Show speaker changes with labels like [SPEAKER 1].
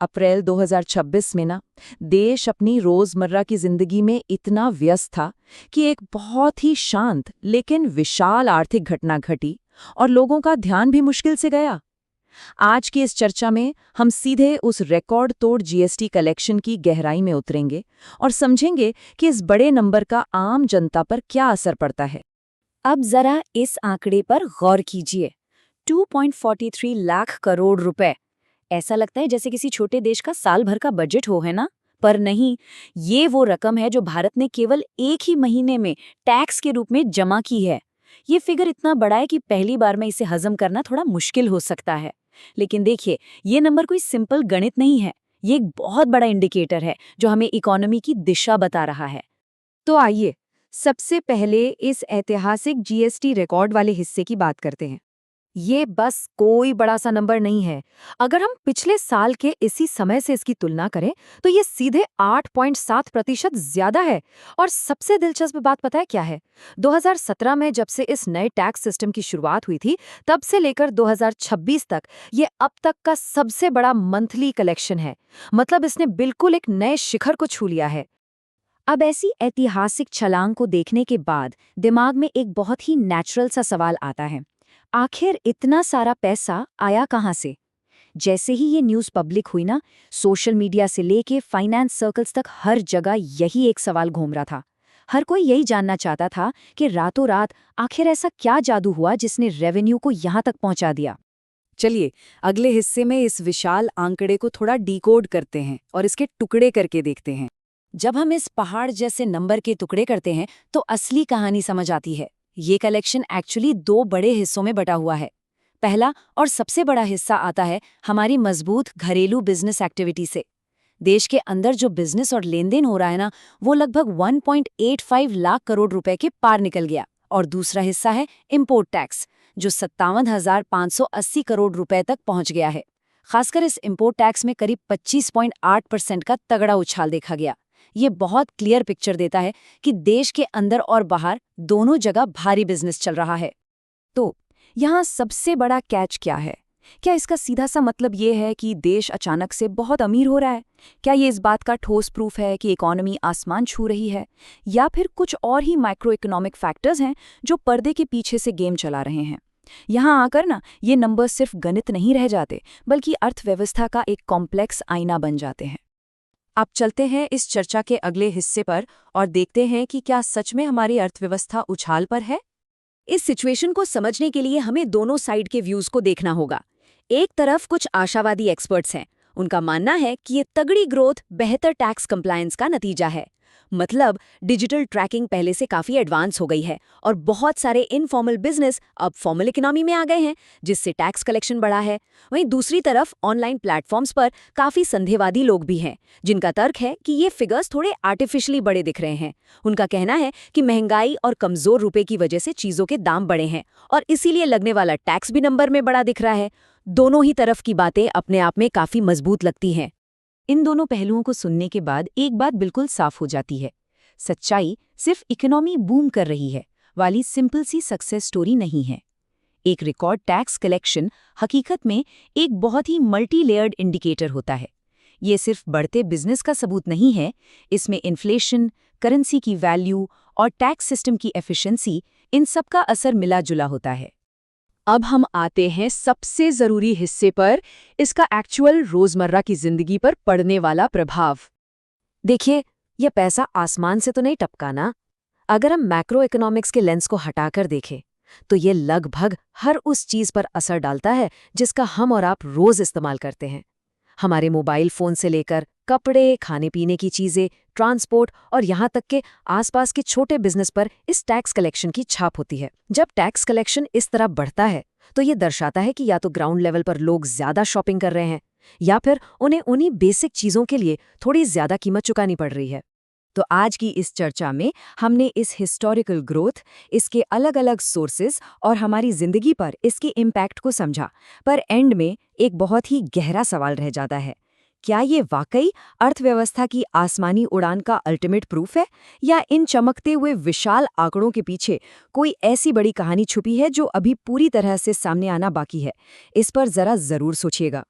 [SPEAKER 1] अप्रैल 2026 में ना देश अपनी रोजमर्रा की जिंदगी में इतना व्यस्त था कि एक बहुत ही शांत लेकिन विशाल आर्थिक घटना घटी और लोगों का ध्यान भी मुश्किल से गया। आज की इस चर्चा में हम सीधे उस रिकॉर्ड तोड़ जीएसटी कलेक्शन की गहराई में उतरेंगे और समझेंगे कि इस बड़े नंबर का आम जनता पर क्या असर पड़ता है।
[SPEAKER 2] अब जरा इस आंकड़े पर गौर कीजिए। 2.43 लाख करोड़ रुपए। ऐसा लगता है जैसे किसी छोटे देश का साल भर का बजट हो, है ना? पर नहीं, ये वो रकम है जो भारत ने केवल एक ही महीने में टैक्स के रूप में जमा की है। ये फिगर इतना बड़ा है कि पहली बार में इसे हजम करना थोड़ा मुश्किल हो सकता है। लेकिन देखिए, ये नंबर कोई सिंपल गणित नहीं है। ये एक बहुत बड़ा इंडिकेटर है जो हमें इकोनॉमी की दिशा बता रहा है।
[SPEAKER 3] तो आइए सबसे पहले इस ऐतिहासिक जीएसटी रिकॉर्ड वाले हिस्से की बात करते हैं। ये बस कोई बड़ा सा नंबर नहीं है। अगर हम पिछले साल के इसी समय से इसकी तुलना करें तो ये सीधे 8.7% ज्यादा है। और सबसे दिलचस्प बात पता है क्या है? 2017 में जब से इस नए टैक्स सिस्टम की शुरुआत हुई थी, तब से लेकर 2026 तक ये अब तक का सबसे बड़ा मंथली कलेक्शन है। मतलब इसने बिल्कुल एक नए शिखर को छू लिया है।
[SPEAKER 2] अब ऐसी ऐतिहासिक छलांग को देखने के बाद दिमाग में एक बहुत ही नेचुरल सा सवाल आता है। आखिर इतना सारा पैसा आया कहाँ से? जैसे ही ये न्यूज़ पब्लिक हुई ना, सोशल मीडिया से लेके फाइनेंस सर्कल्स तक हर जगह यही एक सवाल घूम रहा था। हर कोई यही जानना चाहता था कि रातों रात आखिर ऐसा क्या जादू हुआ जिसने रेवेन्यू को यहाँ तक पहुँचा दिया।
[SPEAKER 3] चलिए अगले हिस्से में इस विशाल आंकड़े को थोड़ा डिकोड करते हैं और इसके टुकड़े करके देखते हैं।
[SPEAKER 2] जब हम इस पहाड़ जैसे नंबर के टुकड़े करते हैं तो असली कहानी समझ आती है। ये कलेक्शन एक्चुअली दो बड़े हिस्सों में बटा हुआ है। पहला और सबसे बड़ा हिस्सा आता है हमारी मजबूत घरेलू बिजनेस एक्टिविटी से। देश के अंदर जो बिजनेस और लेन देन हो रहा है ना, वो लगभग 1.85 लाख करोड़ रुपए के पार निकल गया। और दूसरा हिस्सा है इम्पोर्ट टैक्स, जो 57,580 करोड़ रुपए तक पहुंच गया है। खासकर इस इम्पोर्ट टैक्स में करीब 25.8% का तगड़ा उछाल देखा गया। ये बहुत क्लियर पिक्चर देता है कि देश के अंदर और बाहर दोनों जगह भारी बिजनेस चल रहा है।
[SPEAKER 3] तो यहाँ सबसे बड़ा कैच क्या है? क्या इसका सीधा सा मतलब ये है कि देश अचानक से बहुत अमीर हो रहा है? क्या ये इस बात का ठोस प्रूफ है कि इकोनॉमी आसमान छू रही है? या फिर कुछ और ही माइक्रो इकोनॉमिक फैक्टर्स हैं जो पर्दे के पीछे से गेम चला रहे हैं? यहाँ आकर ना ये नंबर सिर्फ गणित नहीं रह जाते, बल्कि अर्थव्यवस्था का एक कॉम्प्लेक्स आईना बन जाते हैं। अब चलते हैं इस चर्चा के अगले हिस्से पर और देखते हैं कि क्या सच में हमारी अर्थव्यवस्था उछाल पर है।
[SPEAKER 2] इस सिचुएशन को समझने के लिए हमें दोनों साइड के व्यूज को देखना होगा। एक तरफ कुछ आशावादी एक्सपर्ट्स हैं। उनका मानना है कि ये तगड़ी ग्रोथ बेहतर टैक्स कंप्लायंस का नतीजा है। मतलब डिजिटल ट्रैकिंग पहले से काफी एडवांस हो गई है और बहुत सारे इनफॉर्मल बिजनेस अब फॉर्मल इकोनॉमी में आ गए हैं, जिससे टैक्स कलेक्शन बढ़ा है। वहीं दूसरी तरफ ऑनलाइन प्लेटफॉर्म्स पर काफी संदेहवादी लोग भी हैं, जिनका तर्क है कि ये फिगर्स थोड़े आर्टिफिशियली बड़े दिख रहे हैं। उनका कहना है कि महंगाई और कमजोर रुपए की वजह से चीजों के दाम बढ़े हैं और इसीलिए लगने वाला टैक्स भी नंबर में बड़ा दिख रहा है। दोनों ही तरफ की बातें अपने आप में काफी मजबूत लगती हैं।
[SPEAKER 1] इन दोनों पहलुओं को सुनने के बाद एक बात बिल्कुल साफ हो जाती है। सच्चाई सिर्फ इकोनॉमी बूम कर रही है वाली सिंपल सी सक्सेस स्टोरी नहीं है। एक रिकॉर्ड टैक्स कलेक्शन हकीकत में एक बहुत ही मल्टी लेयर्ड इंडिकेटर होता है। ये सिर्फ बढ़ते बिजनेस का सबूत नहीं है, इसमें इन्फ्लेशन, करेंसी की वैल्यू और टैक्स सिस्टम की एफिशिएंसी, इन सब का असर मिला जुला होता है। अब हम आते हैं सबसे जरूरी हिस्से पर, इसका एक्चुअल रोजमर्रा की जिंदगी पर पड़ने वाला प्रभाव।
[SPEAKER 3] देखिए, यह पैसा आसमान से तो नहीं टपका ना। अगर हम मैक्रो इकोनॉमिक्स के लेंस को हटाकर देखें तो ये लगभग हर उस चीज पर असर डालता है जिसका हम और आप रोज इस्तेमाल करते हैं। हमारे मोबाइल फोन से लेकर कपड़े, खाने पीने की चीजें, ट्रांसपोर्ट और यहाँ तक के आसपास के छोटे बिजनेस पर इस टैक्स कलेक्शन की छाप होती है। जब टैक्स कलेक्शन इस तरह बढ़ता है तो ये दर्शाता है कि या तो ग्राउंड लेवल पर लोग ज्यादा शॉपिंग कर रहे हैं या फिर उन्हें उन्हीं बेसिक चीजों के लिए थोड़ी ज्यादा कीमत चुकानी पड़ रही है। तो आज की इस चर्चा में हमने इस हिस्टोरिकल ग्रोथ, इसके अलग अलग सोर्सेस और हमारी जिंदगी पर इसके इम्पैक्ट को समझा। पर एंड में एक बहुत ही गहरा सवाल रह जाता है, क्या ये वाकई अर्थव्यवस्था की आसमानी उड़ान का अल्टीमेट प्रूफ है, या इन चमकते हुए विशाल आंकड़ों के पीछे कोई ऐसी बड़ी कहानी छुपी है जो अभी पूरी तरह से सामने आना बाकी है? इस पर जरा जरूर सोचिएगा।